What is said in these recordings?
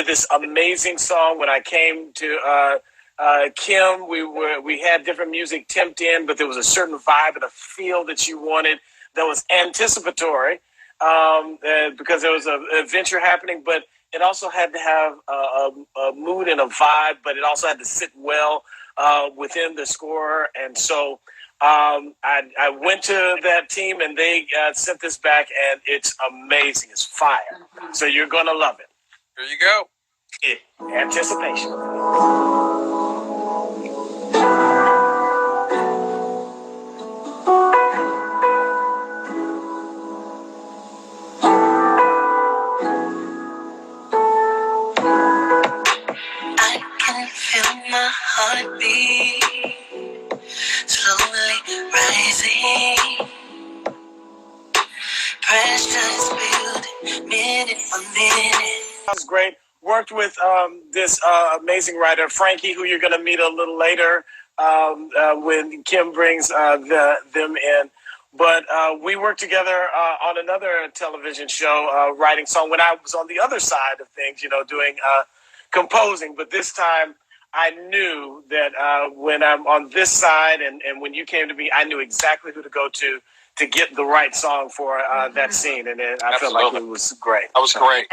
did this amazing song. When I came to Kim, we had different music temped in, but there was a certain vibe and a feel that you wanted that was anticipatory because there was an adventure happening, but it also had to have a mood and a vibe, but it also had to sit well within the score. And so I went to that team, and they sent this back, and it's amazing. It's fire. Mm-hmm. So you're going to love it. There you go. Anticipation. My heartbeat slowly rising, pressure's building minute for minute. That was great. Worked with this amazing writer, Frankie, who you're going to meet a little later when Kim brings them in. But we worked together on another television show, writing song when I was on the other side of things, doing composing. But this time, I knew that when I'm on this side and when you came to me, I knew exactly who to go to get the right song for that scene. And I felt like it was great. That was great.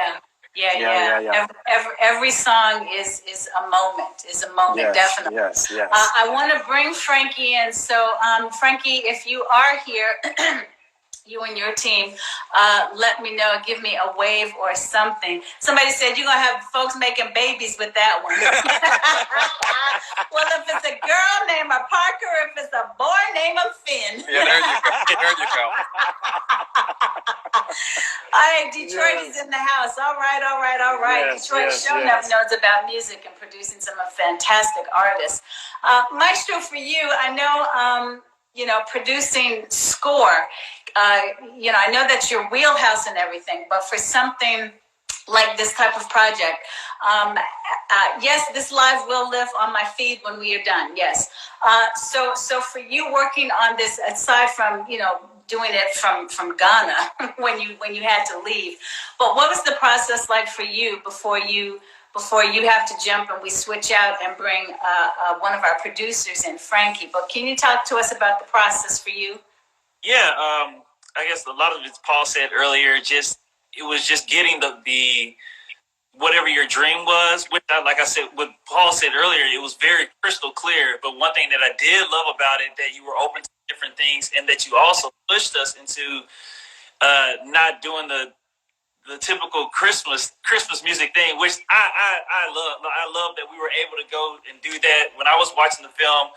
Yeah. Every song is a moment, yes, definitely. Yes. I want to bring Frankie in. So, Frankie, if you are here, you and your team, let me know. Give me a wave or something. Somebody said you're going to have folks making babies with that one. Well, if it's a girl, name her Parker. If it's a boy, name him Finn. Yeah, there you go. There you go. All right, Detroit is in the house. All right. Yes, Detroit showing up knows about music and producing some fantastic artists. Maestro, for you, I know, producing score. I know that's your wheelhouse and everything, but for something like this type of project, yes, this live will live on my feed when we are done. Yes. So for you working on this, aside from, doing it from Ghana when you had to leave, but what was the process like for you before you have to jump and we switch out and bring one of our producers in, Frankie? But can you talk to us about the process for you? Yeah, I guess a lot of it Paul said earlier. It was just getting the whatever your dream was. With that, like I said, what Paul said earlier, it was very crystal clear. But one thing that I did love about it, that you were open to different things, and that you also pushed us into not doing the typical Christmas music thing, which I love. I love that we were able to go and do that. When I was watching the film,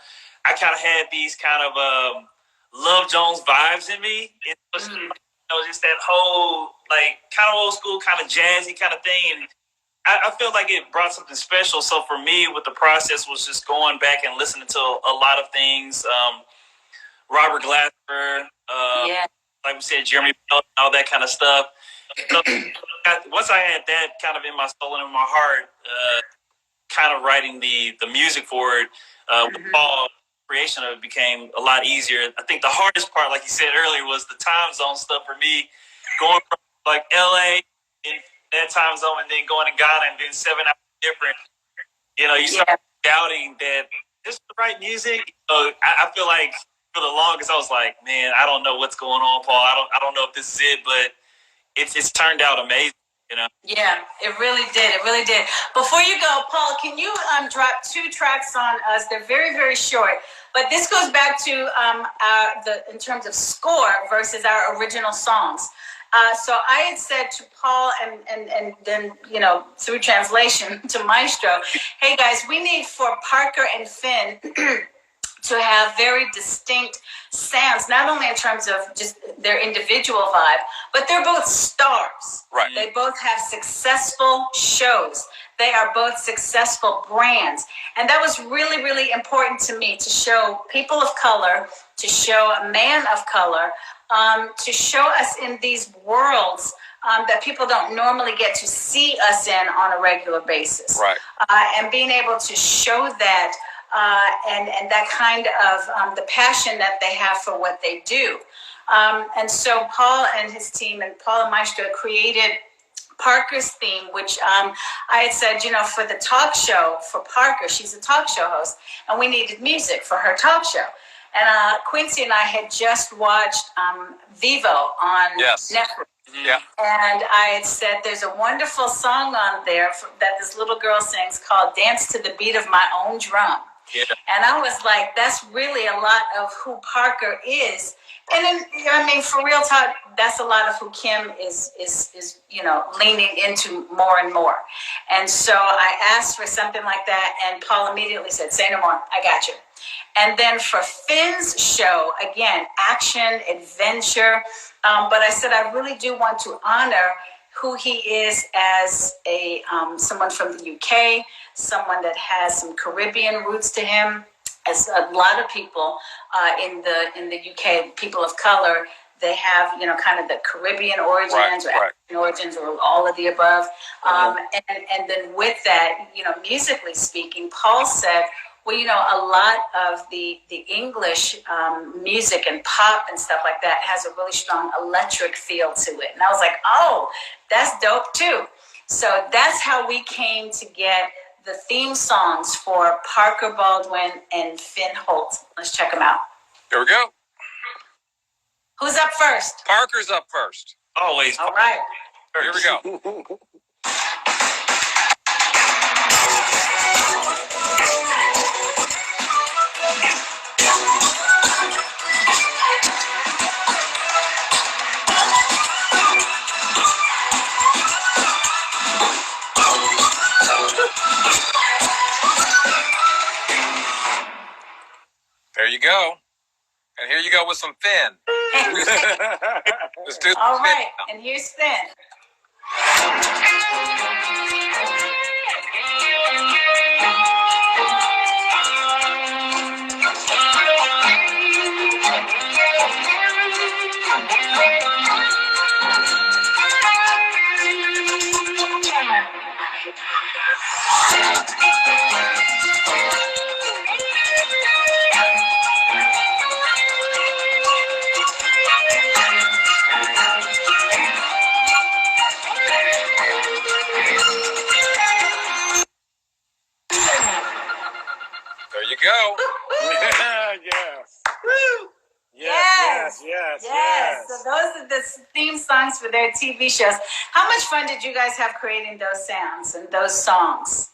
I kind of had these kind of Love Jones vibes in me. It was just that whole kind of old school, kind of jazzy kind of thing. And I feel like it brought something special. So for me, with the process was just going back and listening to a lot of things. Robert Glasper, like we said, Jeremy Bell, all that kind of stuff. So once I had that kind of in my soul and in my heart, kind of writing the music for it, with Paul, creation of it became a lot easier. I think the hardest part, like you said earlier, was the time zone stuff for me, going from LA in that time zone and then going to Ghana and then 7 hours different. You start doubting that this is the right music. I feel like for the longest I was like, man, I don't know what's going on, Paul. I don't know if this is it, but it's turned out amazing. Yeah, it really did. Before you go, Paul, can you drop 2 tracks on us? They're very, very short, but this goes back to in terms of score versus our original songs. So I had said to Paul and then, through translation to Maestro, hey guys, we need for Parker and Finn to have very distinct sounds, not only in terms of just their individual vibe, but they're both stars. Right. They both have successful shows. They are both successful brands. And that was really, really important to me, to show people of color, to show a man of color, to show us in these worlds that people don't normally get to see us in on a regular basis. Right. And being able to show that and that kind of the passion that they have for what they do. And so Paul and his team, and Paul and Maestro, created Parker's theme, which I had said, for the talk show for Parker, she's a talk show host, and we needed music for her talk show. And Quincy and I had just watched Vivo on Netflix. Yeah. And I had said, there's a wonderful song on there that this little girl sings called Dance to the Beat of My Own Drum. Yeah. And I was like, that's really a lot of who Parker is. And then, I mean, for real talk, that's a lot of who Kim is leaning into more and more. And so I asked for something like that, and Paul immediately said, say no more, I got you. And then for Finn's show, again, action, adventure. But I said, I really do want to honor who he is as a someone from the UK, someone that has some Caribbean roots to him. As a lot of people in the UK, people of color, they have, kind of the Caribbean origins or African origins or all of the above. And then with that, musically speaking, Paul said, well, a lot of the English music and pop and stuff like that has a really strong electric feel to it. And I was like, oh, that's dope too. So that's how we came to get the theme songs for Parker Baldwin and Finn Holt. Let's check them out. Here we go. Who's up first? Parker's up first. Always. All right. Here we go. There you go. And here you go with some Finn. Let's do All Finn right. now. And here's Finn. There you go. Yes. Woo! Yes. So those are the theme songs for their TV shows. How much fun did you guys have creating those sounds and those songs?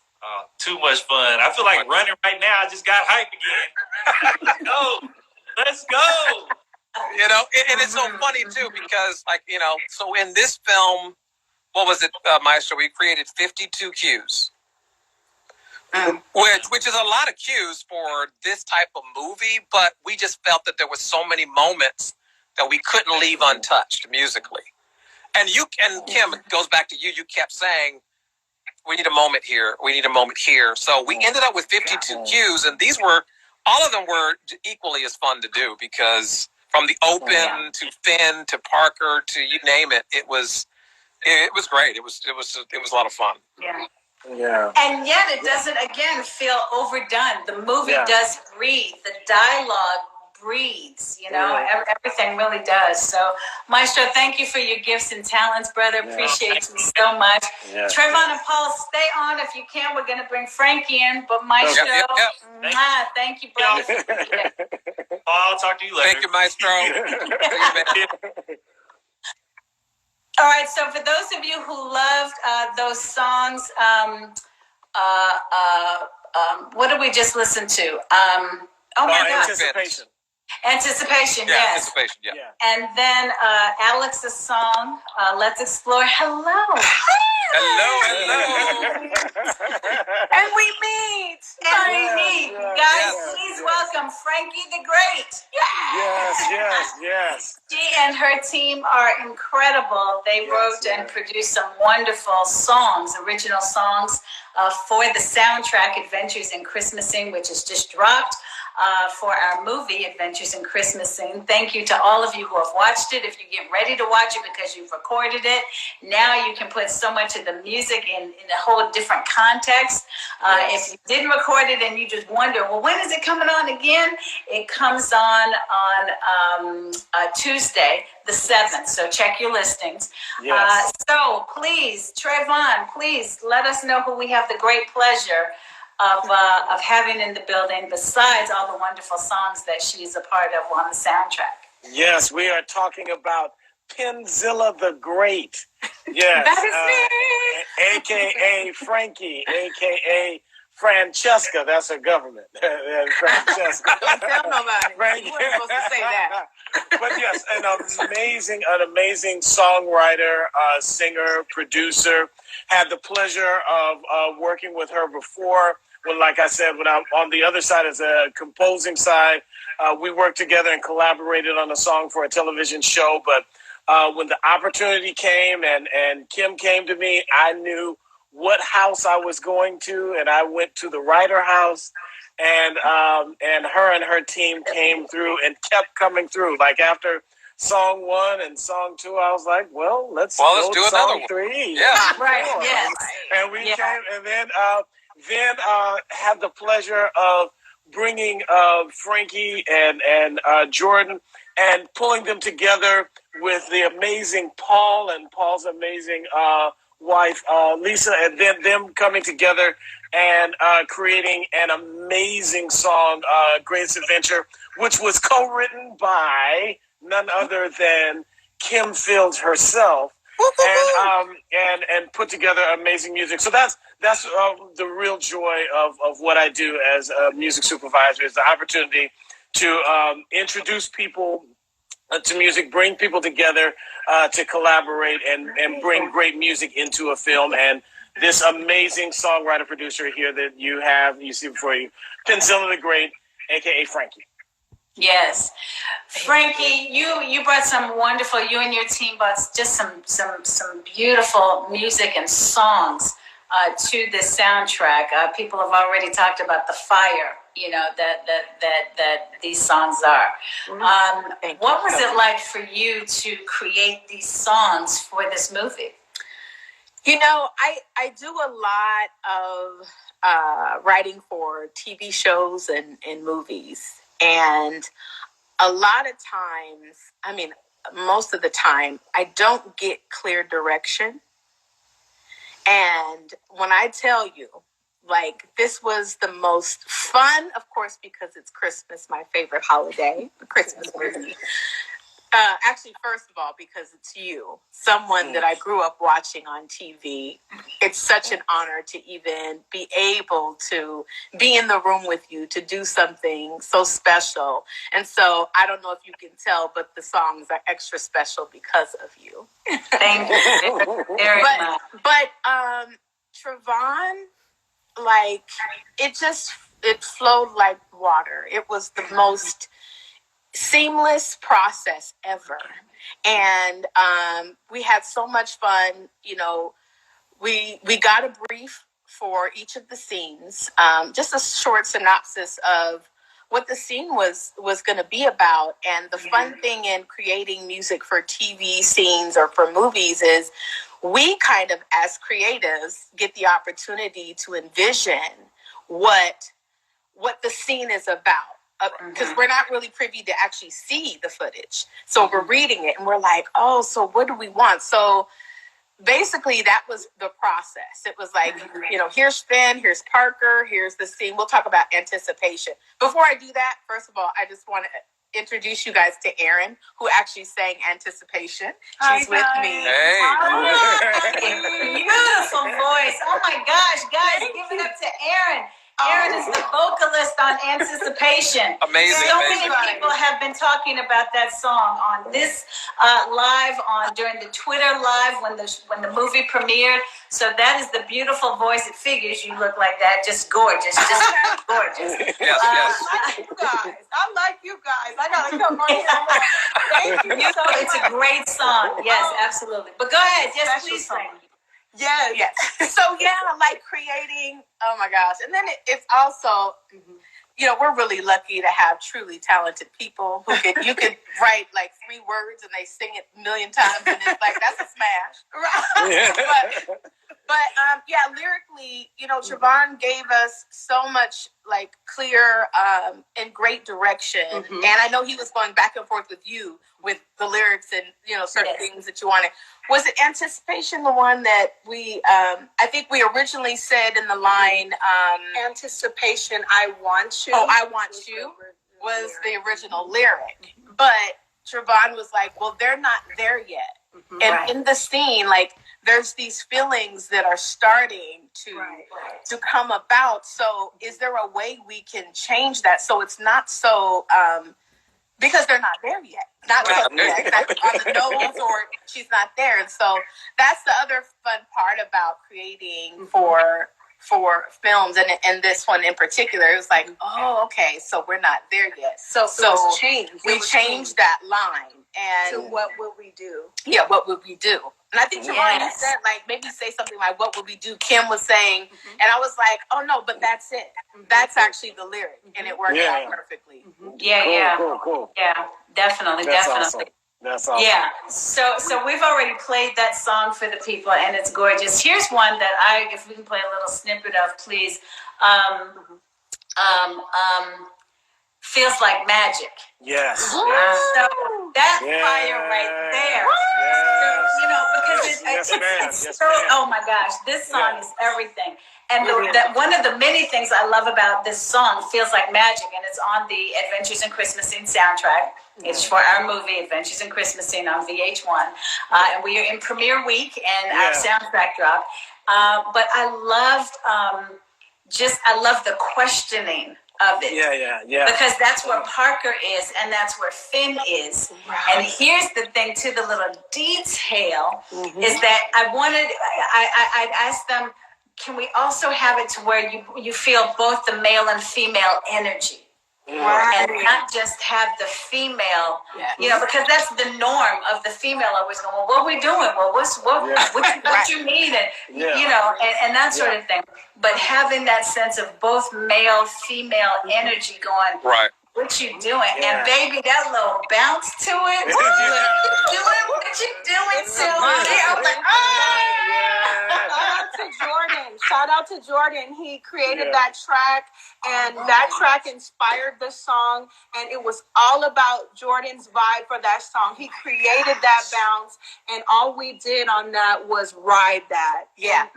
Too much fun. I feel like running right now. I just got hype again. Let's go. And it's so funny too because, so in this film, what was it, Maestro? We created 52 cues. Which is a lot of cues for this type of movie, but we just felt that there were so many moments that we couldn't leave untouched musically. And Kim, it goes back to you. You kept saying, we need a moment here. We need a moment here. So we ended up with 52 cues, and all of them were equally as fun to do because from the open to Finn to Parker to you name it, it was great. It was a lot of fun. Yeah. Yeah. And yet it doesn't, again, feel overdone. The movie does breathe. The dialogue breathes, everything really does. So, Maestro, thank you for your gifts and talents, brother. Appreciate you so much. Yeah. Trayvon and Paul, stay on if you can. We're going to bring Frankie in. But Maestro, thank you, brother. I'll talk to you later. Thank you, Maestro. All right, so for those of you who loved those songs, what did we just listen to? Oh my God. Anticipation, yes. Anticipation, yeah. And then Alex's song, Let's Explore. Hello. And we meet. Guys, please welcome Frankie the Great. Yes. She and her team are incredible. They wrote and produced some wonderful songs, original songs for the soundtrack Adventures in Christmasing, which has just dropped. for our movie, Adventures in Christmas Scene. Thank you to all of you who have watched it. If you get ready to watch it because you've recorded it, now you can put so much of the music in a whole different context. If you didn't record it and you just wonder, well, when is it coming on again? It comes on Tuesday, the 7th. So check your listings. Yes. So please, Trayvon, please let us know who we have the great pleasure of having in the building, besides all the wonderful songs that she's a part of on the soundtrack. Yes, we are talking about Penzilla the Great. Yes. That is me. AKA Frankie, AKA Francesca. That's her government. Francesca. Don't tell nobody. Frankie. You weren't supposed to say that. But yes, an amazing songwriter, singer, producer. Had the pleasure of working with her before. Well, like I said, when I'm on the other side as a composing side, we worked together and collaborated on a song for a television show. But when the opportunity came and Kim came to me, I knew what house I was going to, and I went to the Writer House, and her and her team came through and kept coming through. Like after song 1 and song 2, I was like, well, let's do song another one. 3. Yeah. Right, yes. And we came, and then had the pleasure of bringing Frankie and Jordan and pulling them together with the amazing Paul and Paul's amazing wife Lisa, and then them coming together and creating an amazing song, Greatest Adventure, which was co-written by none other than Kim Fields herself. And put together amazing music. So that's the real joy of what I do as a music supervisor, is the opportunity to introduce people to music, bring people together to collaborate and bring great music into a film. And this amazing songwriter producer here that you see before you, Penzilla the Great, aka Frankie. Yes. Frankie, you brought some wonderful, you and your team brought just some beautiful music and songs to this soundtrack. People have already talked about the fire, that these songs are. What was it like for you to create these songs for this movie? I do a lot of writing for TV shows and movies. And a lot of times, most of the time, I don't get clear direction. And when I tell you, this was the most fun, of course, because it's Christmas, my favorite holiday, the Christmas movie. Actually, first of all, because it's you, someone that I grew up watching on TV. It's such an honor to even be able to be in the room with you, to do something so special. And so I don't know if you can tell, but the songs are extra special because of you. Thank you very much. But Trayvon, it flowed like water. It was the most seamless process ever. And we had so much fun. We got a brief for each of the scenes, just a short synopsis of what the scene was going to be about. And the fun thing in creating music for TV scenes or for movies is we kind of, as creatives, get the opportunity to envision what the scene is about. Because we're not really privy to actually see the footage. So we're reading it and we're like, oh, so what do we want? So basically that was the process. It was like, here's Finn, here's Parker, here's the scene. We'll talk about anticipation. Before I do that, first of all, I just want to introduce you guys to Erin, who actually sang Anticipation. She's with me. Hey. Beautiful voice. Oh my gosh, guys, give it up to Erin. Erin is the vocalist on Anticipation. Amazing. So many people have been talking about that song on this live, during the Twitter live when the movie premiered. So that is the beautiful voice. It figures you look like that. Just gorgeous. Just gorgeous. Yes. I like you guys. I gotta come on here. Thank you. So it's a great song. Yes, absolutely. But go ahead. Yes, please sing. Yes. So creating, oh my gosh. And then it's also, we're really lucky to have truly talented people who you could write like 3 words and they sing it a million times and it's like, that's a smash. But lyrically, Trevon gave us so much like clear and great direction. Mm-hmm. And I know he was going back and forth with you with the lyrics and, certain things that you wanted. Was it Anticipation, the one that we, I think we originally said in the line, Anticipation, I Want You. Oh, I Want You was the original lyric. But Trevon was like, well, they're not there yet. Mm-hmm. And in the scene, like, there's these feelings that are starting to come about. So is there a way we can change that so it's not so, because they're not there yet. Not on the nose or she's not there. And so that's the other fun part about creating for films, and this one in particular. It was like, oh, okay, so we're not there yet. So we changed that line. And so what would we do? Yeah, what would we do? And I think Trevon, you said, like, maybe say something like, what would we do? Kim was saying, and I was like, oh, no, but that's it. That's actually the lyric, and it worked out perfectly. Cool. Yeah, definitely. Awesome. That's awesome. Yeah. So we've already played that song for the people, and it's gorgeous. Here's one that if we can play a little snippet of, please. Feels Like Magic. Yes. So that fire right there. Because it's so. Oh my gosh, this song is everything. And one of the many things I love about this song, Feels Like Magic, and it's on the Adventures in Christmas Scene soundtrack. It's for our movie, Adventures in Christmas Scene on VH1. And we are in premiere week, and our soundtrack dropped. But I love the questioning of it. Yeah. Because that's where Parker is, and that's where Finn is. Right. And here's the thing, too, the little detail is that I'd ask them, can we also have it to where you feel both the male and female energy? Right. And not just have the female, because that's the norm of the female always going, well, what are we doing? Well, what you need? And, and that sort of thing. But having that sense of both male, female energy going, what you doing? Yeah. And baby, that little bounce to it. What you doing to it? I'm like, Shout out to Jordan. He created that track, and that track inspired the song, and it was all about Jordan's vibe for that song. He created that bounce, and all we did on that was ride that.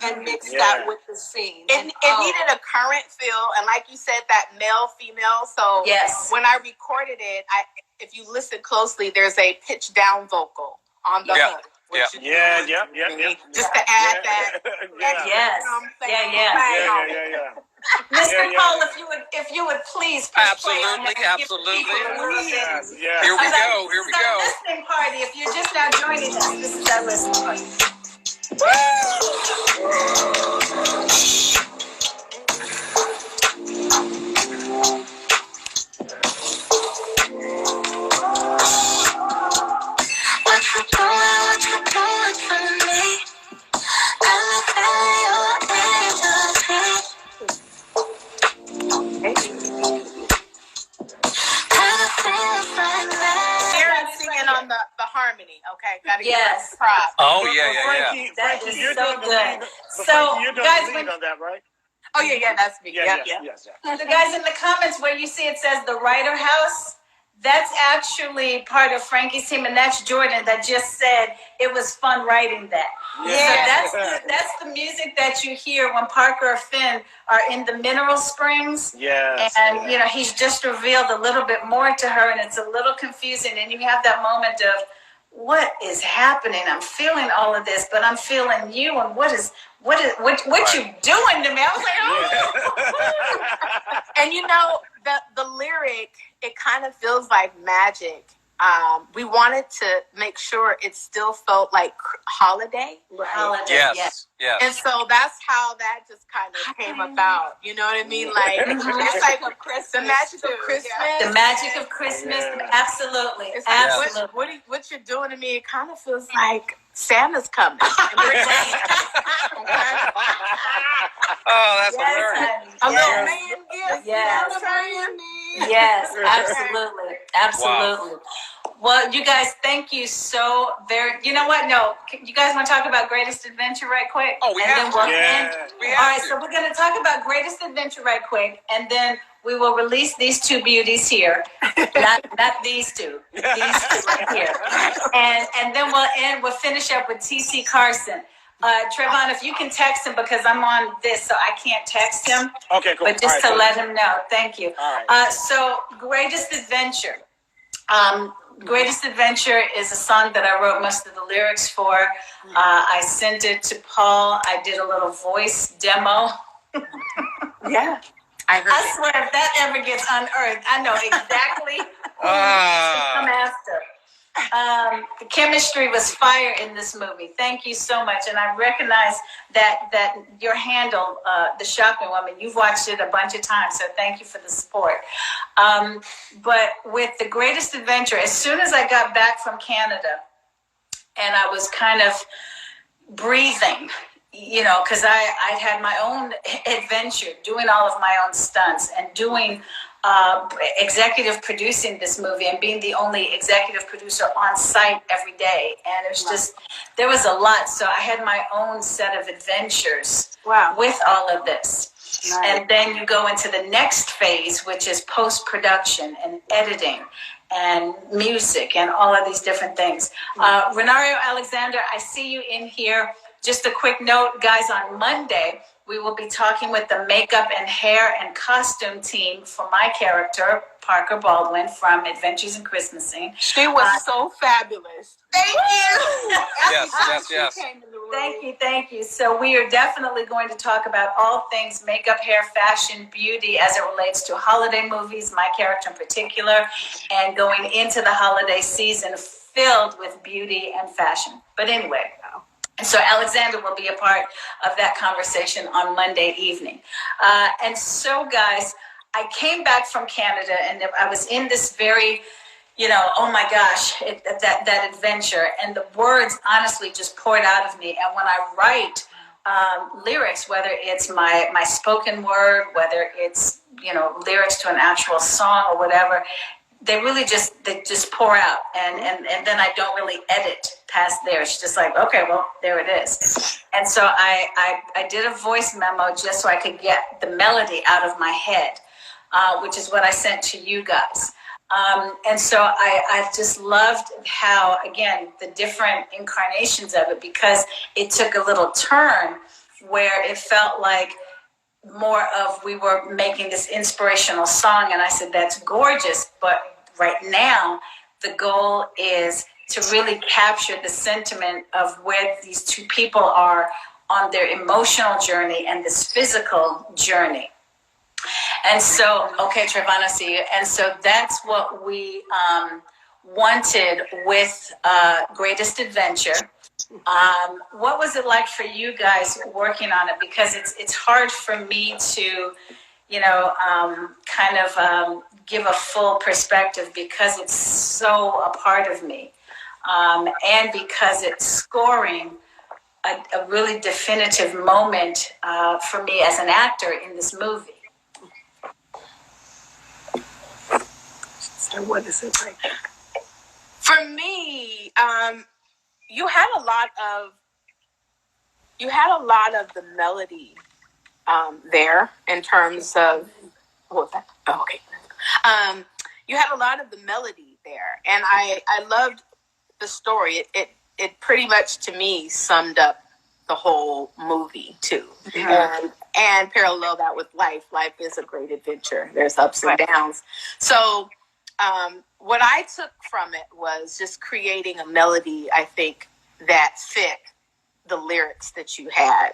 And mix that with the scene. It needed a current feel, and like you said, that male, female. So when I recorded it, if you listen closely, there's a pitch down vocal on the hook. Just to add that. Mr. Paul, if you would please. Absolutely. Here we go. Listening party. If you're just now joining us, this is our listening party. Harmony, okay? Gotta get props. Oh, Frankie, that is you're so doing good. So, you're doing the lead on that, right? Oh, yeah, that's me. Yes. The guys in the comments where you see it says the Writer House, that's actually part of Frankie's team, and that's Jordan that just said it was fun writing that. So that's the music that you hear when Parker or Finn are in the mineral springs. And he's just revealed a little bit more to her, and it's a little confusing, and you have that moment of, what is happening? I'm feeling all of this, but I'm feeling you, and what you doing to me? I was like, And the lyric, it kind of feels like magic. We wanted to make sure it still felt like holiday. Yes. And so that's how that just kind of came about. You know what I mean? Like, it's like a Christmas. The magic of Christmas. The magic of Christmas. Absolutely. It's like, what you're doing to me, it kind of feels like Santa's coming. Oh, that's hilarious. A little man Yes. Yes. Yes, absolutely. Absolutely. Well, you guys, thank you so very. You know what? No, you guys want to talk about Greatest Adventure right quick? Oh, we and have then we'll to. end. We All have right, to. so we're going to talk about Greatest Adventure right quick, and then we will release these two beauties here. not these two. These two right here. And then we'll end. We'll finish up with T.C. Carson. Trevon, if you can text him because I'm on this, so I can't text him. Okay, cool. But just All to right, let him know. Thank you. All right. So, Greatest Adventure. Greatest Adventure is a song that I wrote most of the lyrics for. I sent it to Paul. I did a little voice demo. Yeah. I heard I swear, if that ever gets unearthed, I know exactly who to come after. The chemistry was fire in this movie. Thank you so much. And I recognize that your handle, The Shopping Woman, you've watched it a bunch of times, so thank you for the support. But with The Greatest Adventure, as soon as I got back from Canada and I was kind of breathing, you know, because I'd had my own adventure doing all of my own stunts and doing executive producing this movie and being the only executive producer on site every day. And it was just, there was a lot. So I had my own set of adventures with all of this. Nice. And then you go into the next phase, which is post-production and editing and music and all of these different things. Renario Alexander, I see you in here. Just a quick note, guys, on Monday, we will be talking with the makeup and hair and costume team for my character, Parker Baldwin from Adventures in Christmasing. She was so fabulous. Thank you. Yes. Thank you. So we are definitely going to talk about all things makeup, hair, fashion, beauty as it relates to holiday movies, my character in particular, and going into the holiday season filled with beauty and fashion. But anyway, so Alexander will be a part of that conversation on Monday evening. And so, guys, I came back from Canada and I was in this very, you know, oh my gosh, that adventure. And the words honestly just poured out of me. And when I write lyrics, whether it's my spoken word, whether it's, you know, lyrics to an actual song or whatever, they just pour out, and then I don't really edit past there. It's just like, okay, well, there it is. And so I did a voice memo just so I could get the melody out of my head, which is what I sent to you guys. And so I just loved how, again, the different incarnations of it, because it took a little turn where it felt like more of we were making this inspirational song. And I said, that's gorgeous, but right now, the goal is to really capture the sentiment of where these two people are on their emotional journey and this physical journey. And so, okay, Trevon, I see you. And so that's what we wanted with Greatest Adventure. What was it like for you guys working on it? Because it's hard for me to, you know, kind of give a full perspective because it's so a part of me. And because it's scoring a really definitive moment for me as an actor in this movie. So what is it like? For me, you had a lot of the melody there in terms of what was that? Oh, okay. You had a lot of the melody there, and I loved the story. It pretty much to me summed up the whole movie too, and parallel that with life. Life is a great adventure. There's ups and downs. So what I took from it was just creating a melody, I think, that fit the lyrics that you had.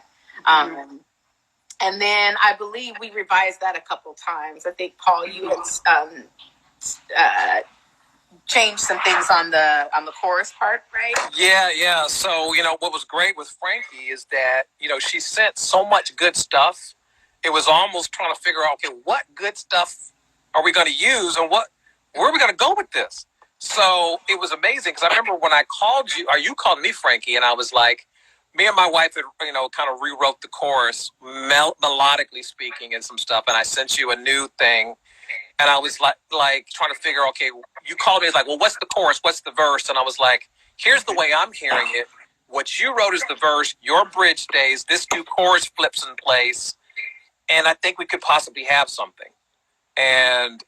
And then I believe we revised that a couple times. I think, Paul, you had changed some things on the chorus part, right? Yeah. So, you know, what was great with Frankie is that, you know, she sent so much good stuff. It was almost trying to figure out, okay, what good stuff are we going to use and where are we going to go with this? So it was amazing because I remember when I called you, or you called me, Frankie, and I was like, me and my wife had, kind of rewrote the chorus, melodically speaking, and some stuff. And I sent you a new thing, and I was like trying to figure, okay, you called me, it's like, well, what's the chorus? What's the verse? And I was like, here's the way I'm hearing it. What you wrote is the verse, your bridge stays, this new chorus flips in place, and I think we could possibly have something. And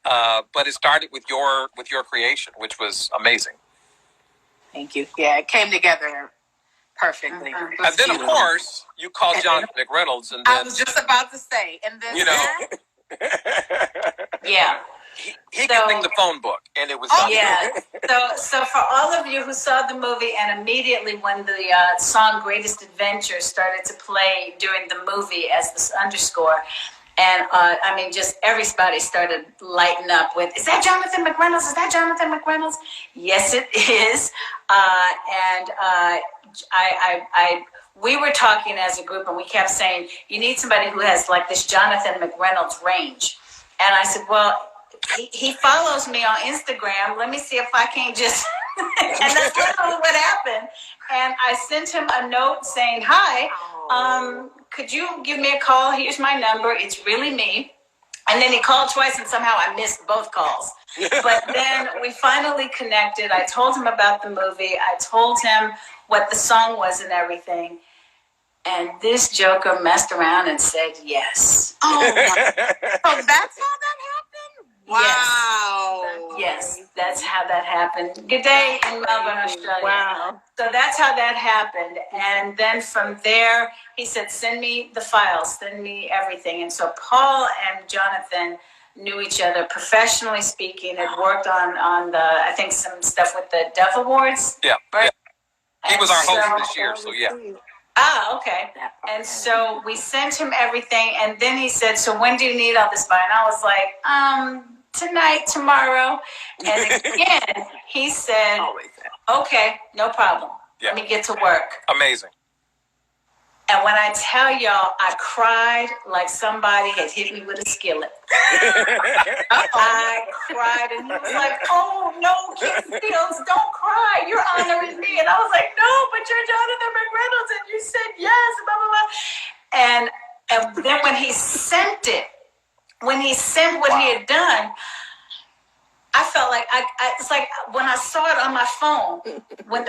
but it started with your creation, which was amazing. Thank you. Yeah, it came together perfectly. Mm-hmm. And then, of course, you called Jonathan McReynolds, and I then, was just about to say, and then Yeah. he could sing the phone book, and it was Yeah. So for all of you who saw the movie, and immediately when the song "Greatest Adventure" started to play during the movie as this underscore, and I mean, just everybody started lighting up with, "Is that Jonathan McReynolds? Is that Jonathan McReynolds?" Yes, it is. We were talking as a group, and we kept saying, "You need somebody who has like this Jonathan McReynolds range." And I said, "Well, he follows me on Instagram. Let me see if I can't just," and that's literally what happened. And I sent him a note saying, "Hi, could you give me a call? Here's my number. It's really me." And then he called twice, and somehow I missed both calls. But then we finally connected. I told him about the movie. I told him what the song was and everything. And this joker messed around and said yes. Oh, so that's how that happened? Wow. Yes, that's how that happened. Good day in Melbourne, Australia. Wow. So that's how that happened. And then from there, he said, "Send me the files, send me everything." And so Paul and Jonathan knew each other professionally speaking, had worked on the, I think, some stuff with the Dove Awards. Yeah. Right? He was our host So- this year, so yeah. Ah, okay. And so we sent him everything, and then he said, "So when do you need all this by?" And I was like, "Tonight, tomorrow." And again, he said, "Okay, no problem. Yeah. Let me get to work." Amazing. And when I tell y'all, I cried like somebody had hit me with a skillet. I cried, and he was like, "Oh no, Kim Fields, don't cry. You're honoring me." And I was like, "No, but you're Jonathan McReynolds, and you said yes, blah blah blah." And then when he sent it, when he sent what he had done, I felt like it's like when I saw it on my phone,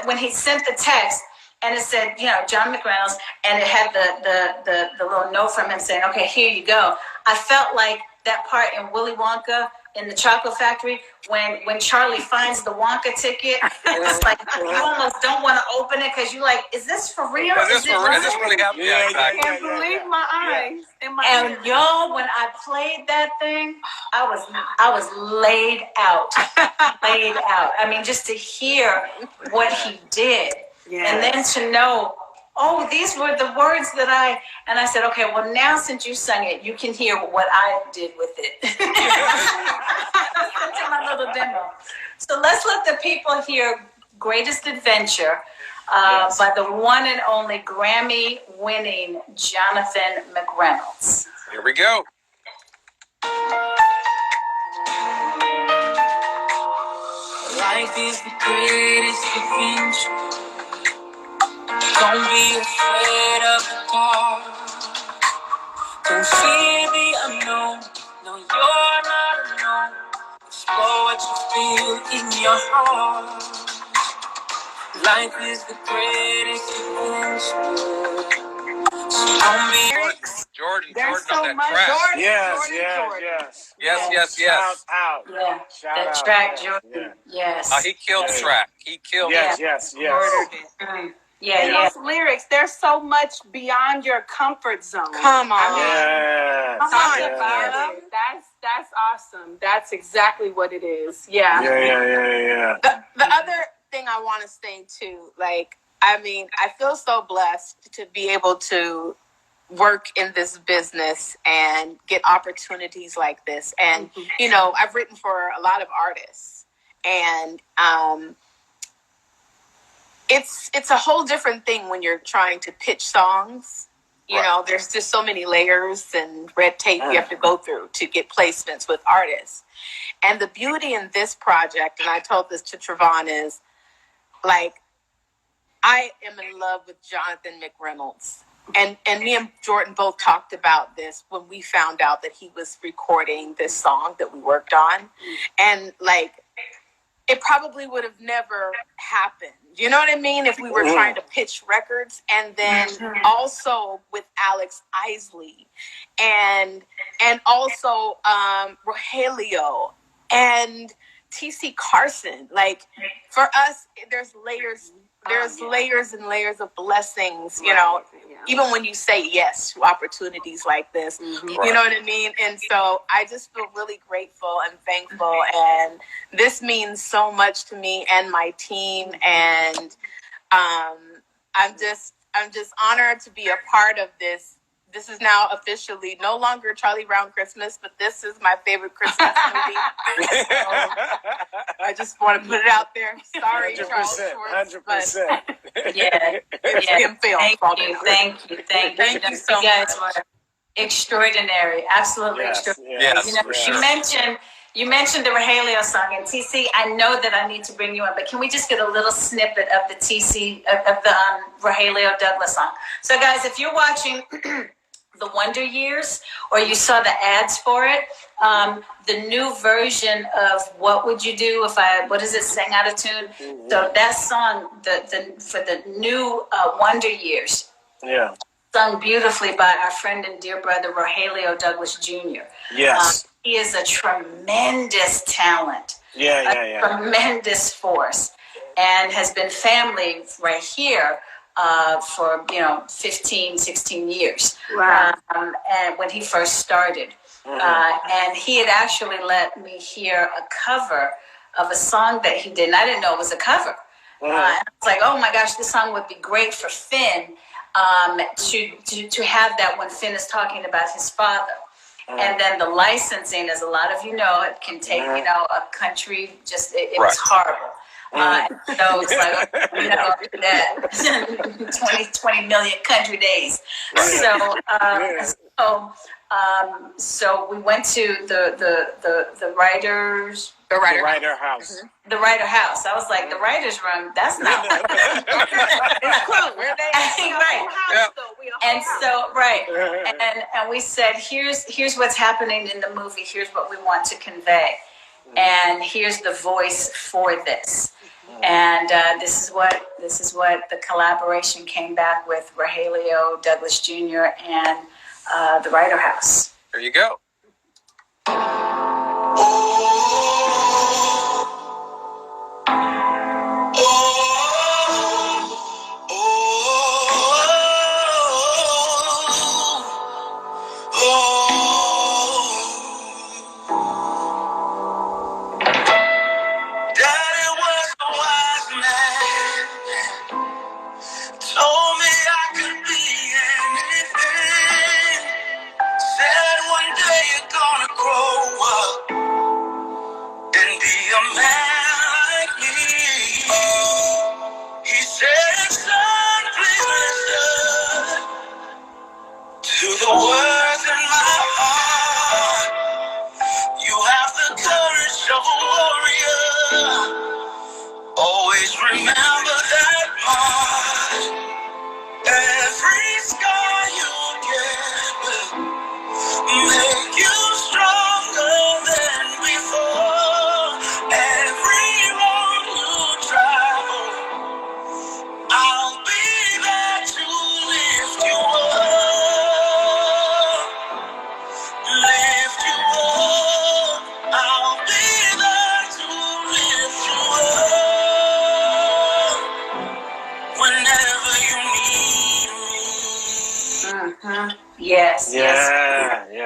when he sent the text. And it said, John McReynolds, and it had the little note from him saying, "Okay, here you go." I felt like that part in Willy Wonka in the Chocolate Factory when Charlie finds the Wonka ticket. It's like you almost don't want to open it because you're like, "Is this for real? Is this really happening? Yeah, I exactly. can't believe my eyes. And my And y'all, when I played that thing, I was laid out. I mean, just to hear what he did. And then to know, oh, these were the words that I said, okay, well, now since you sung it, you can hear what I did with it. To my little demo. So let's let the people hear Greatest Adventure by the one and only Grammy-winning Jonathan McReynolds. Here we go. Life is the greatest adventure. Don't be afraid of the dark. Don't fear the unknown. No, you're not alone. Explore what you feel in your heart. Life is the greatest adventure. So don't be. Jordan There's on so that much. track. Jordan, Yes, Jordan, yes, Jordan. yes. Yes. Shout out. Yeah, Shout that out. track, Yes, Jordan. Yes. He killed the track. He killed Yes, it. yes, yes. Murdered it. Mm. Yeah, And yeah. those lyrics, they're so much beyond your comfort zone. Come on. I mean, Yes. talk yes. about it. That's awesome. That's exactly what it is. Yeah. Yeah. The other thing I want to say too, I feel so blessed to be able to work in this business and get opportunities like this. And, I've written for a lot of artists, and it's a whole different thing when you're trying to pitch songs. There's just so many layers and red tape you have to go through to get placements with artists. And the beauty in this project, and I told this to Trevon, is I am in love with Jonathan McReynolds. And me and Jordan both talked about this when we found out that he was recording this song that we worked on. And like, it probably would have never happened. You know what I mean? If we were trying to pitch records. And then also with Alex Isley and also Rogelio and TC Carson. Like, for us, there's layers and layers of blessings, you know, even when you say yes to opportunities like this, you know what I mean? And so I just feel really grateful and thankful, and this means so much to me and my team, and I'm just honored to be a part of this. This is now officially no longer Charlie Brown Christmas, but this is my favorite Christmas movie. I just want to put it out there. Sorry, 100%, Charles Schwartz, 100%. Yeah, it's been filmed. Thank you. Thank you so You guys much. were extraordinary, absolutely extraordinary. Yes, You know, for sure. you mentioned the Rogelio song, and TC, I know that I need to bring you in, but can we just get a little snippet of the of the Rogelio Douglas song? So, guys, if you're watching The Wonder Years, or you saw the ads for it, the new version of What Would You Do If I, what is it, sang out of tune? So that song, for the new Wonder Years, sung beautifully by our friend and dear brother, Rogelio Douglas Jr. Yes. He is a tremendous talent, tremendous force, and has been family right here for 15, 16 years. Wow. And when he first started, and he had actually let me hear a cover of a song that he did, and I didn't know it was a cover. And I was like, oh my gosh, this song would be great for Finn to have that when Finn is talking about his father. And then the licensing, as a lot of you know, it can take a country it was horrible. So it's like, that 20 million country days. So we went to the writers. The Writer House. The writer house. I was like, the writer's room. That's not. It's cool. Where they right. And so and we said, here's what's happening in the movie. Here's what we want to convey, and here's the voice for this. And this is what the collaboration came back with Rogelio Douglas Jr. and the Writer House. There you go.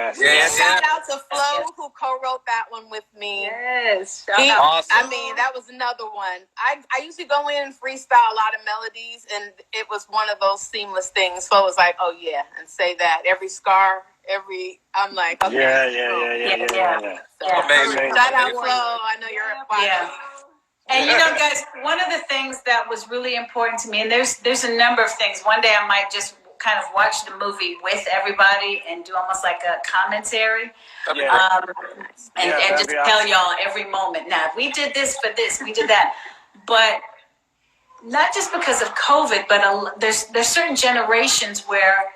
Yes. Shout out to Flo, who co-wrote that one with me. Yes. Awesome. I mean, that was another one. I usually go in and freestyle a lot of melodies, and it was one of those seamless things. Flo was like, oh yeah, and say that. Every scar, I'm like, okay. Yeah. So, Amazing. shout out Flo. I know you're watching. Yeah. And guys, one of the things that was really important to me, and there's a number of things. One day I might just kind of watch the movie with everybody and do almost like a commentary, and just tell y'all every moment. Now, we did this for this, we did that, but not just because of COVID, but there's certain generations where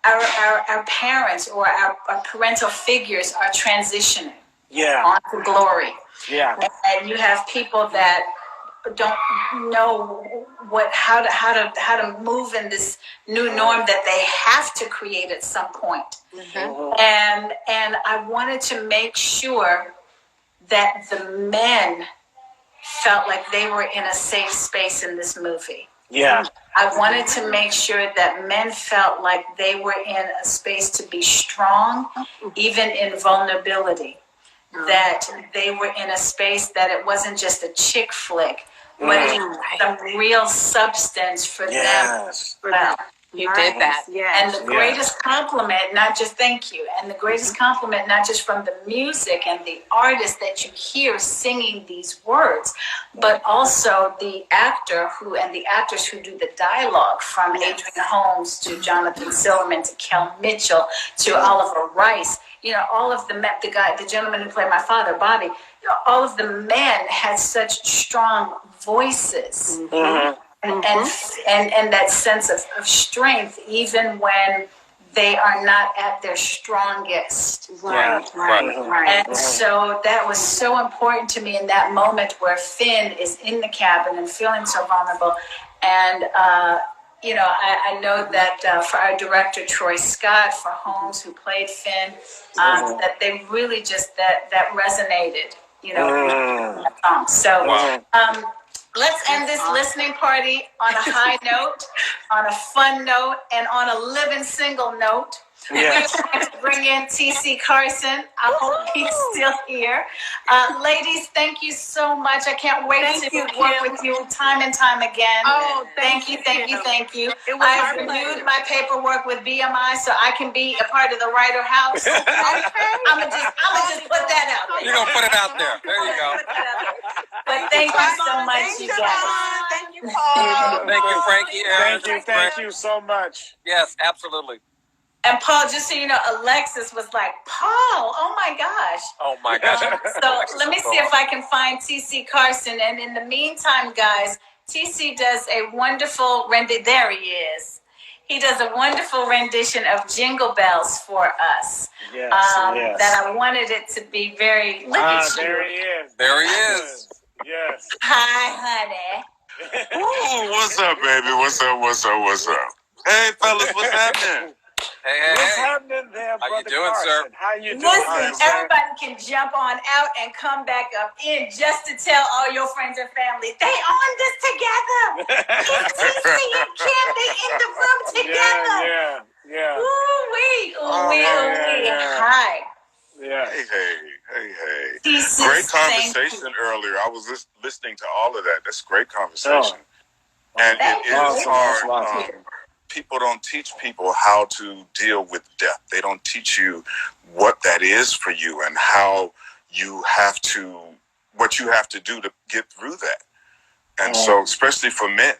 our parents or our parental figures are transitioning on to glory. Yeah. And you have people that don't know how to move in this new norm that they have to create at some point. And I wanted to make sure that the men felt like they were in a safe space in this movie. Yeah. I wanted to make sure that men felt like they were in a space to be strong, even in vulnerability. That they were in a space that it wasn't just a chick flick, but it was some real substance for them. Well, You did that. and the greatest compliment, not just thank you, and the greatest compliment, not just from the music and the artist that you hear singing these words, but also the actor and the actors who do the dialogue, from Adrian Holmes to Jonathan Silverman to Kel Mitchell to Oliver Rice. You know, all of the gentleman who played my father, Bobby. You know, all of the men had such strong voices. And that sense of strength, even when they are not at their strongest. Right. And so that was so important to me in that moment where Finn is in the cabin and feeling so vulnerable. And, you know, I know that for our director, Troy Scott, for Holmes, who played Finn, that they really just, that resonated, you know, with that song. So, let's end this listening party on a high note, on a fun note, and on a living single note. Yes. We're going to bring in TC Carson. I hope he's still here. Ladies, thank you so much. I can't wait to work with you time and time again. Oh, thank you. It was I've our pleasure. renewed my paperwork with BMI so I can be a part of the Writer House. I'm gonna just put that out there. You're going to put it out there. There you go. But thank you so much, you guys. Thank you, Paul. Thank you, Frankie. Aaron. Thank you so much. Yes, absolutely. And Paul, just so you know, Alexis was like, Paul, oh my gosh. Oh, my gosh. So let me see if I can find TC Carson. And in the meantime, guys, TC does a wonderful rendition. There he is. He does a wonderful rendition of Jingle Bells for us. Yes, That I wanted it to be very. Look at you. There he is. There he is. Yes. Hi, honey. Ooh, what's up, baby? What's up? Hey, fellas, what's happening? What's happening there, How Brother you doing, Carson? sir? How you doing? Listen, sir? everybody can jump on out and come back up in just to tell all your friends and family they on this together. TC and Kim, they in the room together. Yeah. Ooh-wee. yeah. Hi. Yeah. Hey. TC, Great thank conversation you. earlier. I was listening to all of that. That's great conversation. And Thank it you. is hard. People don't teach people how to deal with death. They don't teach you what that is for you and how you have to, what you have to do to get through that. And so, especially for men,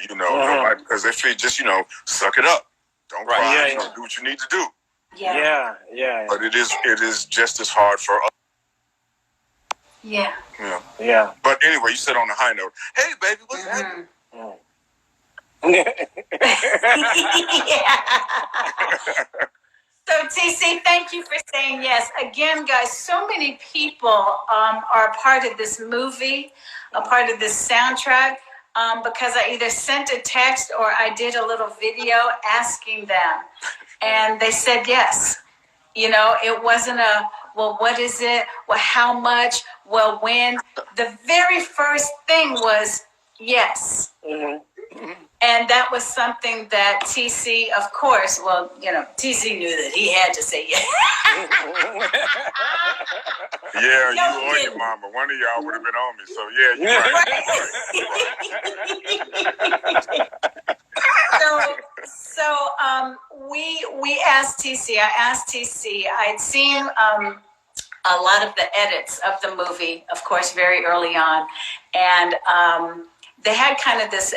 you know, because they feel just, you know, suck it up. Don't cry. You know, do what you need to do. Yeah. But it is just as hard for us. Yeah. Yeah. But anyway, you said on a high note, hey, baby, what's happening? So TC, thank you for saying yes. Again, guys, so many people are a part of this movie, a part of this soundtrack, because I either sent a text or I did a little video asking them, and they said yes. You know, it wasn't a, well, what is it? Well, how much? Well, when? The very first thing was yes. And that was something that TC, of course, well, you know, TC knew that he had to say yes. Yeah, No, you or your mama. One of y'all would have been on me. So, yeah, you're right. We asked TC, I asked TC, I'd seen a lot of the edits of the movie, of course, very early on. And they had kind of this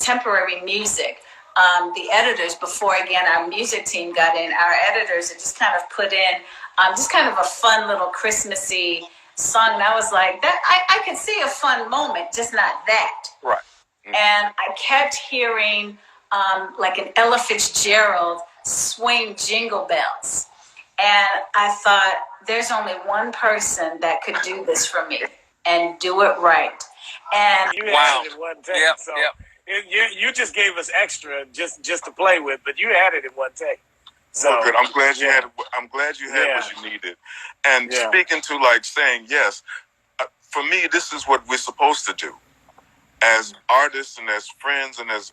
temporary music. The editors, before again our music team got in, our editors had just kind of put in just kind of a fun little Christmassy song. And I was like, that I could see a fun moment, just not that. Right. and I kept hearing like an Ella Fitzgerald swing Jingle Bells. And I thought, there's only one person that could do this for me and do it right. And you had it in one take. Yep, so yep. You just gave us extra just to play with, but you had it in one take. So well, good. I'm glad you had. I'm glad you had what you needed. And speaking to like saying yes, for me, this is what we're supposed to do. As artists and as friends and as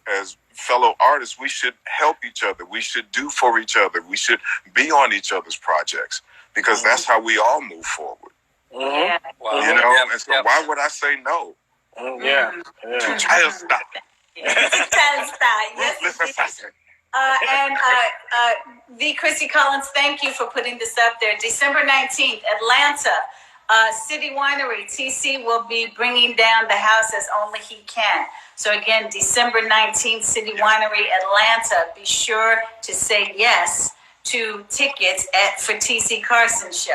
fellow artists, we should help each other. We should do for each other. We should be on each other's projects because that's how we all move forward. yeah. Wow. You know, Yep, and so yep. why would I say no? yeah. To child stop. Yes, and V. Chrissy Collins, thank you for putting this up there. December 19th, Atlanta, City Winery. TC will be bringing down the house as only he can. So again, December 19th, City Winery, Atlanta. Be sure to say yes to tickets for TC Carson show.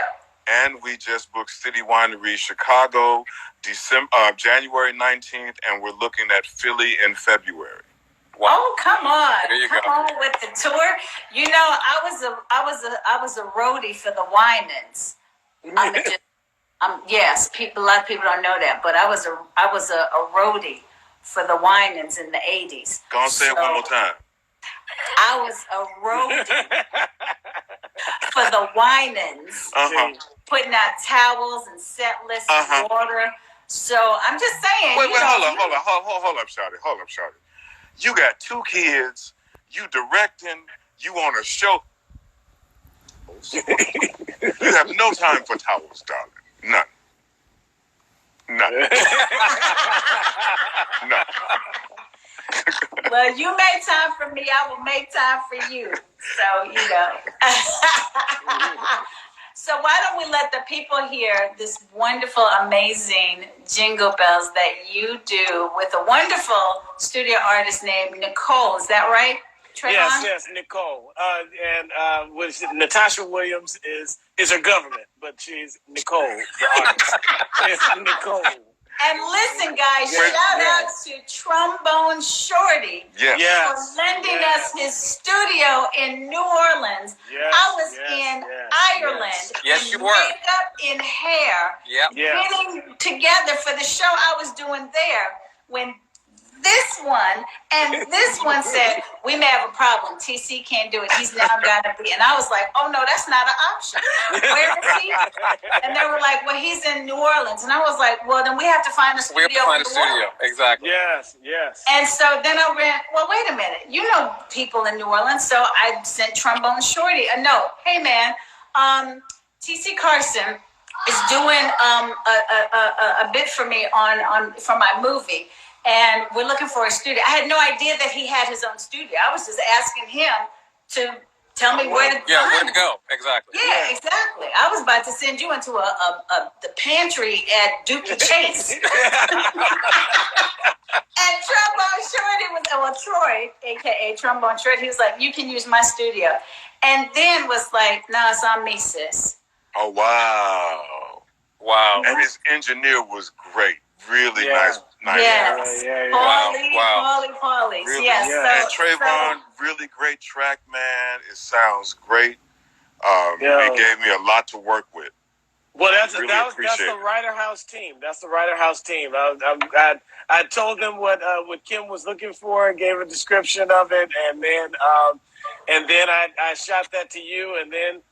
And we just booked City Winery Chicago, January 19th, and we're looking at Philly in February. Wow. Oh, come on. There you come go. on with the tour. You know, I was a roadie for the Winans. Yes, a lot of people don't know that, but I was a roadie for the Winans in the 80s. Go on, say it one more time. I was a roadie for the Winans, putting out towels and set lists and water. So I'm just saying. Wait, hold up, Shawty. You got 2 kids, you directing, you on a show. You have no time for towels, darling. None. None. Well, you make time for me, I will make time for you. So, you know. So why don't we let the people hear this wonderful, amazing Jingle Bells that you do with a wonderful studio artist named Nicole. Is that right, Trayvon? Yes, Nicole. And Natasha Williams is her government, but she's Nicole, the artist. It's Nicole. And listen, guys, shout out to Trombone Shorty for lending us his studio in New Orleans. I was in Ireland in makeup, in hair, getting together for the show I was doing there when this one and this one said, we may have a problem. TC can't do it. He's now got to be. And I was like, oh, no, that's not an option. Where is he? And they were like, well, he's in New Orleans. And I was like, well, then we have to find a studio. We have to find a studio. Exactly. Yes. And so then I ran, well, wait a minute. You know people in New Orleans. So I sent Trombone Shorty a note. Hey, man, TC Carson is doing a bit for me for my movie. And we're looking for a studio. I had no idea that he had his own studio. I was just asking him to tell me where to go. Yeah, where to go. Exactly. Yeah, exactly. I was about to send you into the pantry at Dookie Chase. And Trombone Shorty Troy, a.k.a. Trombone Shorty, he was like, you can use my studio. And then was like, no, it's on me, sis. Oh, wow. And his engineer was great. Really nice. Yes. Paulie. Really, yes. And Trayvon, really great track, man. It sounds great. It gave me a lot to work with. Well, that's the Writer House team. That's the Writer House team. I told them what Kim was looking for and gave a description of it, and then I shot that to you, and then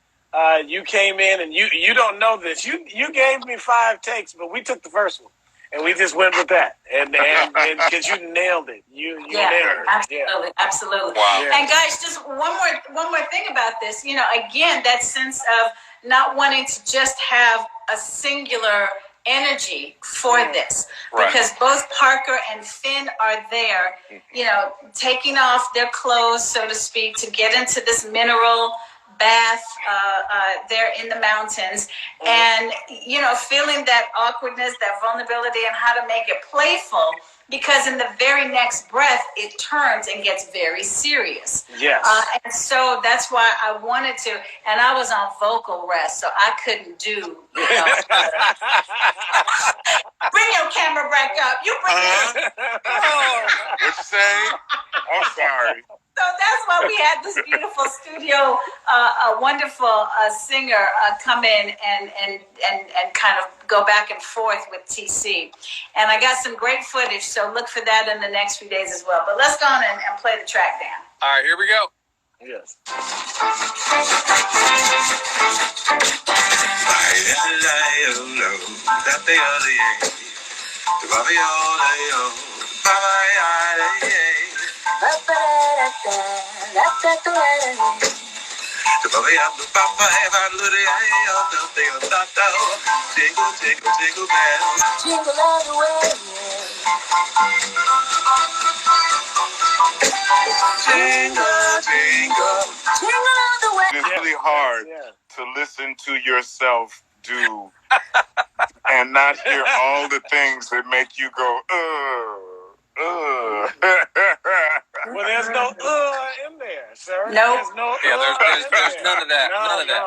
you came in, and you don't know this. You gave me 5 takes, but we took the first one. And we just went with that, and because you nailed it, you nailed it. Absolutely. Wow. Yeah. And guys, just one more thing about this. You know, again, that sense of not wanting to just have a singular energy for this, because both Parker and Finn are there. You know, taking off their clothes, so to speak, to get into this mineral bath there in the mountains, and you know, feeling that awkwardness, that vulnerability, and how to make it playful, because in the very next breath it turns and gets very serious. And so that's why I wanted to, and I was on vocal rest, so I couldn't do, you know, bring your camera back up. You bring it. What you say? I'm sorry. So that's why we had this beautiful studio, a wonderful singer come in and kind of go back and forth with TC. And I got some great footage, so look for that in the next few days as well. But let's go on and play the track down. All right, here we go. Yes. Jingle, jingle, jingle bells. Jingle all the way. Jingle, jingle. Jingle all the way. It's really hard to listen to yourself do and not hear all the things that make you go, Well, there's no in there, sir. Nope. There's no There's none of that. No, None of that.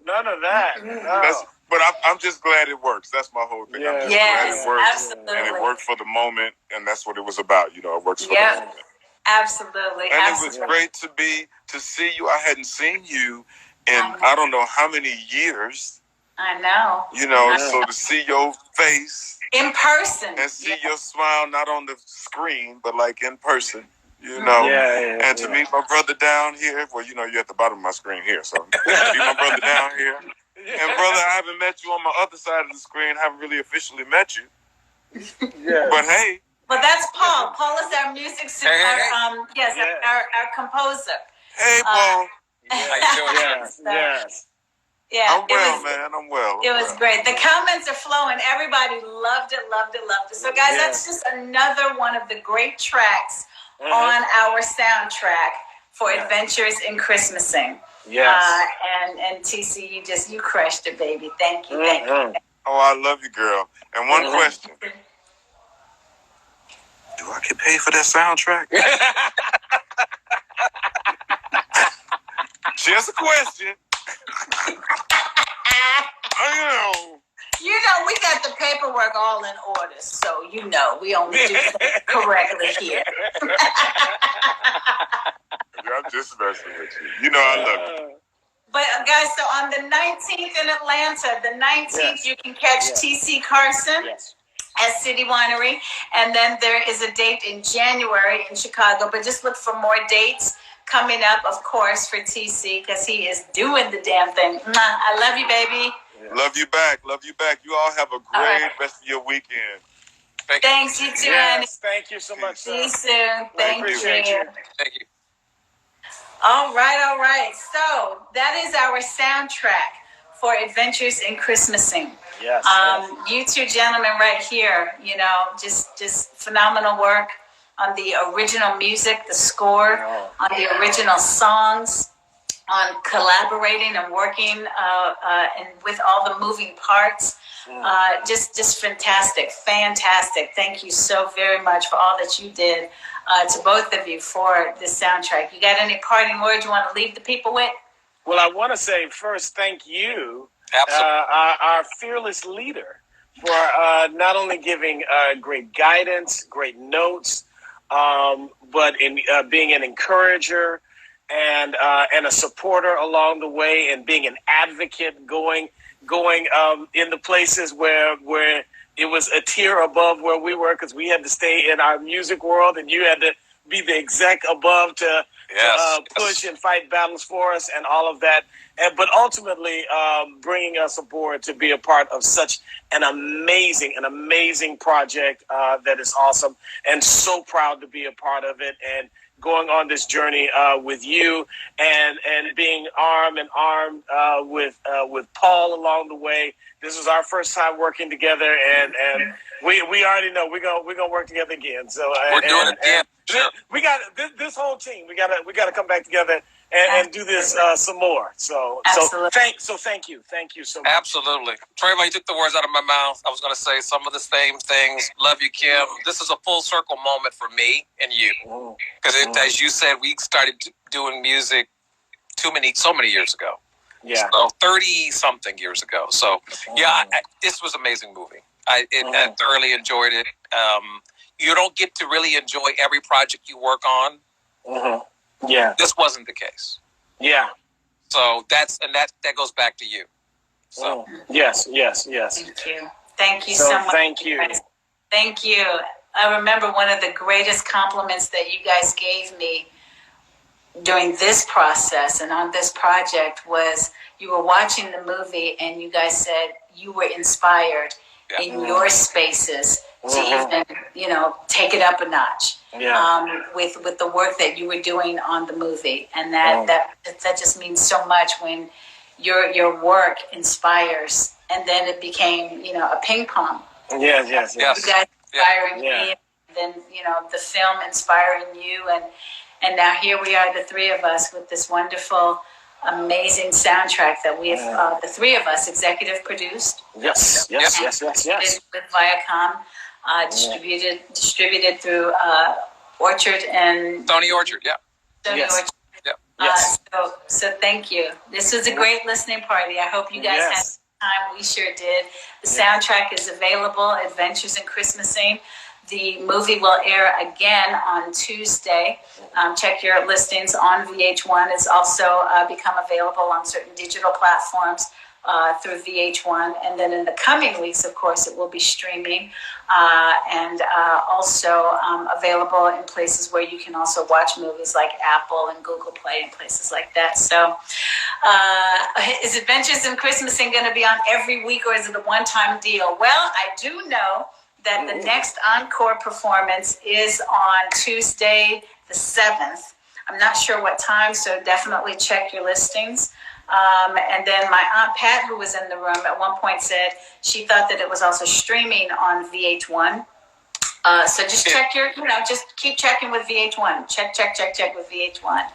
no, none of that. No. But I'm just glad it works. That's my whole thing. I'm just glad Yes, it works. absolutely. And it worked for the moment, and that's what it was about. You know, it works for the Yeah. moment. Absolutely. And absolutely. it was great to see you. I hadn't seen you in I don't know how many years. I know. You know, so to see your face In person. and see your smile not on the screen, but like in person. You know, and to meet my brother down here. Well, you know, you're at the bottom of my screen here, so meet my brother down here. And brother, I haven't met you on my other side of the screen. Haven't really officially met you. But hey. But that's Paul. Paul is our music super. Hey. Our composer. Hey, Paul. How you doing? Yes. Yeah, I'm well, man. I'm well. It was great. The comments are flowing. Everybody loved it, loved it, loved it. So, guys, that's just another one of the great tracks on our soundtrack for Adventures in Christmasing. Yes. And TC, you crushed it, baby. Thank you. Thank you. Oh, I love you, girl. And one question. Do I get paid for that soundtrack? Just a question. You know, we got the paperwork all in order, so you know we only do things correctly here. I'm just messing with you. You know I love you. But guys, so on the 19th in Atlanta, you can catch TC Carson at City Winery, and then there is a date in January in Chicago. But just look for more dates coming up, of course, for TC, because he is doing the damn thing. I love you, baby. Love you back. Love you back. You all have a great rest of your weekend. Thanks, you too, Yes, thank you so much. See you soon. Thank you. Appreciate you. Thank you. All right. So that is our soundtrack for Adventures in Christmasing. Yes. You two gentlemen right here, you know, just phenomenal work on the original music, the score, on the original songs, on collaborating and working and with all the moving parts. Just fantastic. Thank you so very much for all that you did, to both of you, for this soundtrack. You got any parting words you want to leave the people with? Well, I want to say first, thank you, our fearless leader, for not only giving great guidance, great notes, but in being an encourager and a supporter along the way, and being an advocate, going in the places where it was a tier above where we were, because we had to stay in our music world, and you had to be the exec above to push and fight battles for us and all of that. But ultimately, bringing us aboard to be a part of such an amazing project that is awesome, and so proud to be a part of it, and going on this journey with you, and being arm in arm with Paul along the way. This was our first time working together, and we already know we're gonna work together again. So we're doing it again. We got this whole team. We gotta come back together and do this some more. So thank you so much. Absolutely, Trayvon, you took the words out of my mouth. I was going to say some of the same things. Love you, Kim. This is a full circle moment for me and you, because as you said, we started doing music so many years ago. Yeah. So 30 something years ago. So this was an amazing movie. I thoroughly enjoyed it. You don't get to really enjoy every project you work on. Yeah. This wasn't the case. Yeah. So that goes back to you. So Yes. Thank you So so much. thank you. Guys. Thank you. I remember one of the greatest compliments that you guys gave me during this process and on this project was you were watching the movie and you guys said you were inspired in your spaces to even, take it up a notch with the work that you were doing on the movie. And that just means so much when your work inspires. And then it became, a ping pong. Yes. You guys inspiring me, and then, the film inspiring you. And now here we are, the three of us, with this wonderful, amazing soundtrack that we've, the three of us, executive produced. Yes. With Viacom, distributed through Orchard and Sony Orchard, Sony Orchard. Yes. So thank you. This was a great listening party. I hope you guys had time. We sure did. The soundtrack is available, Adventures in Christmasing. The movie will air again on Tuesday. Check your listings on VH1. It's also become available on certain digital platforms through VH1. And then in the coming weeks, of course, it will be streaming and also available in places where you can also watch movies like Apple and Google Play and places like that. So is Adventures in Christmasing going to be on every week, or is it a one-time deal? Well, I do know that the next encore performance is on Tuesday, the 7th. I'm not sure what time, so definitely check your listings. And then my Aunt Pat, who was in the room at one point, said she thought that it was also streaming on VH1. So just check just keep checking with VH1. Check with VH1.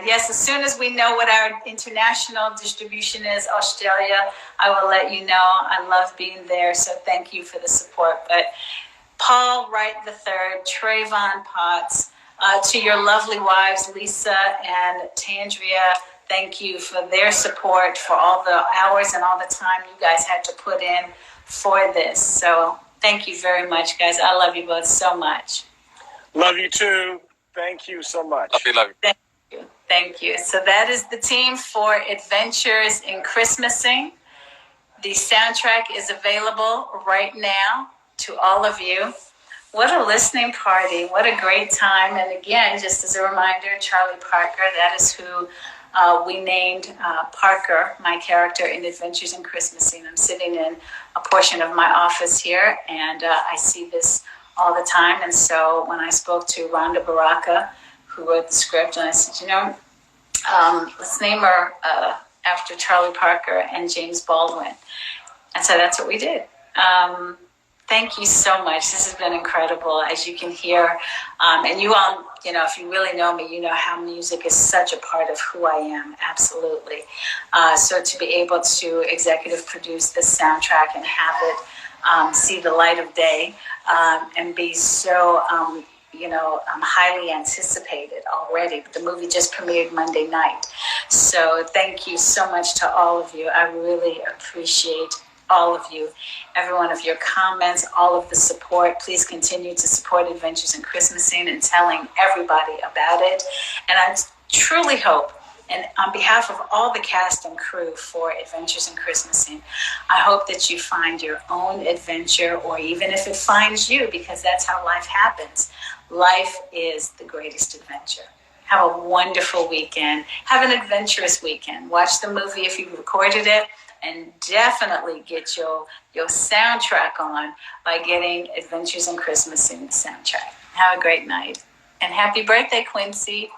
Yes, as soon as we know what our international distribution is, Australia, I will let you know. I love being there, so thank you for the support. But Paul Wright III, Trayvon Potts, to your lovely wives, Lisa and Tandria, thank you for their support, for all the hours and all the time you guys had to put in for this. So thank you very much, guys. I love you both so much. Love you too. Thank you so much. Love you. Thank you. So that is the team for Adventures in Christmasing. The soundtrack is available right now to all of you. What a listening party. What a great time. And again, just as a reminder, Charlie Parker, that is who we named Parker, my character in Adventures in Christmasing. I'm sitting in a portion of my office here, and I see this all the time. And so when I spoke to Rhonda Baraka, who wrote the script, and I said, let's name her after Charlie Parker and James Baldwin. And so that's what we did. Thank you so much. This has been incredible, as you can hear. And you all, if you really know me, you know how music is such a part of who I am. Absolutely. So to be able to executive produce this soundtrack and have it see the light of day and be so, highly anticipated already. The movie just premiered Monday night. So thank you so much to all of you. I really appreciate all of you, every one of your comments, all of the support. Please continue to support Adventures in Christmasing and telling everybody about it. And I truly hope, and on behalf of all the cast and crew for Adventures in Christmasing, I hope that you find your own adventure, or even if it finds you, because that's how life happens. Life is the greatest adventure. Have a wonderful weekend. Have an adventurous weekend. Watch the movie if you recorded it. And definitely get your soundtrack on by getting Adventures in Christmasing soundtrack. Have a great night. And happy birthday, Quincy.